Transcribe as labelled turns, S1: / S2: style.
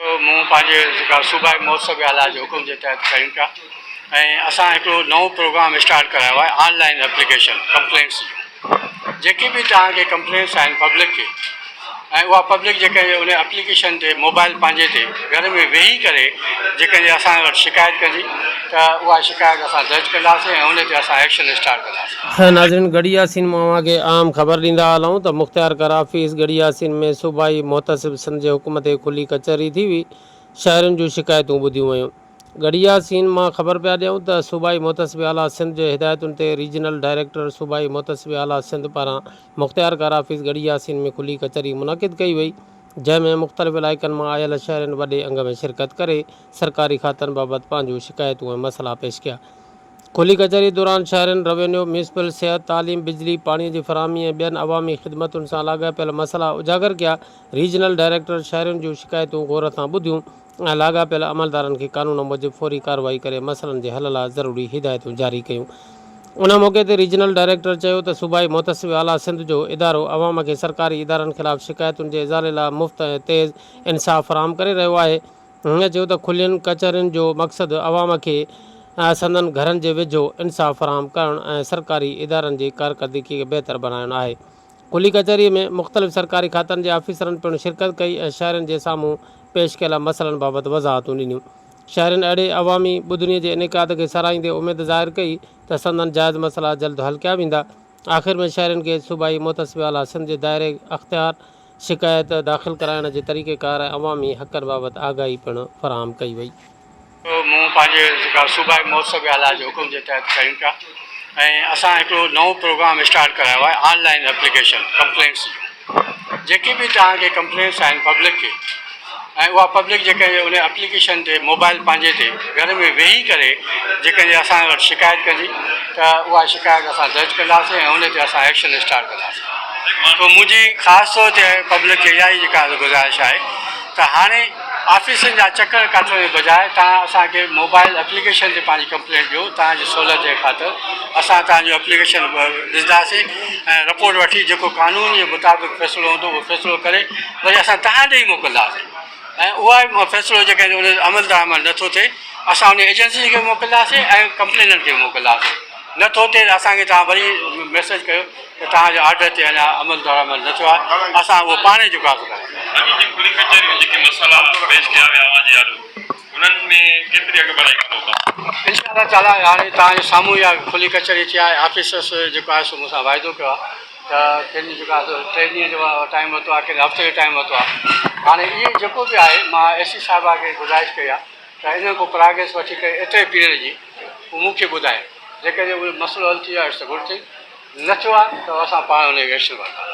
S1: मूं पंहिंजे जेका सूबाई महोत्सव आला जो हुकुम जे तहत कयूं पिया ऐं असां हिकिड़ो नओं प्रोग्राम स्टार्ट करायो आहे ऑनलाइन एप्लीकेशन कंप्लेंट्स जूं जेके बि तव्हांखे कंप्लेंट्स आहिनि पब्लिक खे ऐं उहा पब्लिक जेके उन एप्लीकेशन ते मोबाइल पंहिंजे ते घर में वेही करे जेके असां वटि शिकायत कंदी त उहा शिकायत असां दर्ज कंदासीं ऐं उन ते असां एक्शन स्टार्ट कंदासीं।
S2: नाज़रीन गढ़ी यासीन मां के आम ख़बर ॾींदा हलूं त मुख़्तियार कराफ़ीस गढ़ी यासीन में सूबाई मुहतसिब सिंध जे हुकुम ते खुली कचहरी थी हुई। शहरनि जूं शिकायतूं ॿुधियूं वयूं। गढ़ी यासीन मां ख़बर पिया ॾियूं त सूबाई मुहतसिब आला सिंध जे हिदायतुनि ते रीजनल डायरेक्टर सूबाई मुहतसिब आला सिंध पारां मुख़्तियार कराफ़ीस गढ़ी यासीन में खुली कचहरी मुनक़िद कई वई, जंहिंमें मुख़्तलिफ़ इलाइक़नि मां आयल शहरनि वॾे अंग में शिरकत करे सरकारी खातनि बाबति पंहिंजूं शिकायतूं ऐं मसइला पेश कया। खुली कचहरी दौरान शहरनि रेवेन्यू म्यूनिसिपल सिहत तालीम बिजली पाणीअ जी फ़राहमी ऐं ॿियनि अवामी ख़िदमतुनि सां लाॻापियल मसइला उजागर कया। रीजनल डायरेक्टर शहरनि जूं शिकायतूं गौर सां ॿुधियूं ऐं लाॻापियल अमलदारनि खे कानून मूजिबि फौरी कार्रवाई करे मसइलनि जे हल लाइ ज़रूरी हिदायतूं जारी कयूं। उन मौक़े ते रीजनल डायरेक्टर चयो त सूबाई मुहतसिब आला सिंध जो इदारो अवाम खे सरकारी इदारनि ख़िलाफ़ शिकायतुनि जे इज़ाले लाइ मुफ़्त ऐं तेज़ इंसाफ़ फ़राहम करे रहियो आहे। हुन चयो त खुलियुनि कचहरियुनि जो मक़सदु अवाम खे संदनि घरनि जे वेझो इंसाफ़ फ़राहम करणु ऐं सरकारी इदारनि जी कारकर्दगी खे बहितर बणाइणु आहे। खुली कचहरीअ में मुख़्तलिफ़ सरकारी खातनि जे ऑफिसरनि पिणु शिरकत कई ऐं शहरनि जे साम्हूं पेश कयल मसइलनि बाबति वज़ाहतूं ॾिनियूं। शहरनि अहिड़े अवामी ॿुधनीअ जे इनकाद खे साराहींदे उमेदु ज़ाहिर कई त संदनि जाइज़ मसइला जल्द हल कया वेंदा। आख़िर में शहरनि खे सूबाई मुहतसिब आला सिंध जे दायरे अख़्तियार शिकायत दाख़िल कराइण जे तरीक़ेकार ऐं अवामी हक़नि बाबति आगाही पिणु फ़राहम कई वई।
S1: मूं पंहिंजे जेका सूबाई महोत्सव आला जो हुकुम जे तहत कयूं पिया ऐं असां हिकिड़ो नओं प्रोग्राम स्टार्ट करायो आहे ऑनलाइन एप्लीकेशन कंप्लेंट्स जूं जेके बि तव्हांखे कंप्लेंट्स आहिनि पब्लिक खे ऐं उहा पब्लिक जेके उन एप्लीकेशन ते मोबाइल पंहिंजे ते घर में वेही करे जेके असां वटि शिकायत कंदी त उहा शिकायत असां दर्ज कंदासीं ऐं उन ते असां एक्शन स्टार्ट कंदासीं। पोइ मुंहिंजी ख़ासि तौर ते पब्लिक खे इहा ई जेका गुज़ारिश आहे त हाणे ऑफिसनि जा चकर कटण जे बजाए तव्हां असांखे मोबाइल एप्लीकेशन ते पंहिंजी कंप्लेंट ॾियो। तव्हांजी सहूलियत जे ख़ातिर असां तव्हांजो एप्लीकेशन ॾिसंदासीं ऐं रिपोर्ट वठी जेको कानून जे मुताबिक़ फ़ैसिलो हूंदो उहो फ़ैसिलो करे वरी असां तव्हां ॾे ई मोकिलींदासीं ऐं उहा ई फ़ैसिलो जेके उन अमलदार में नथो थिए असां उन एजेंसी खे मोकिलींदासीं ऐं कंप्लेनर खे मोकिलींदासीं। नथो थिए त असांखे तव्हां वरी मैसेज कयो त तव्हांजे ऑर्डर ते अञा अमलदार में न थियो आहे, असां उहो पाण ई चुका थो इंशाअल्लाह ताला। हाणे तव्हांजे साम्हूं इहा खुली कचहरी थी आहे। ऑफिसर्स जेको आहे सो मूंसां वाइदो कयो आहे त कंहिंजी जेको आहे 3 ॾींहं जो टाइम वरितो आहे, कंहिं हफ़्ते जो टाइम वरितो आहे। हाणे इहे जेको बि आहे मां एस सी साहिबा खे गुज़ारिश कई आहे त इन को प्रोग्रेस वठी करे एतिरे पीरियड जी उहो मूंखे ॿुधाए जेकॾहिं उहो मसइलो हल थी वियो आहे त गुड थिंग, न थियो आहे त असां पाण हुन खे एक्शन वठंदासीं।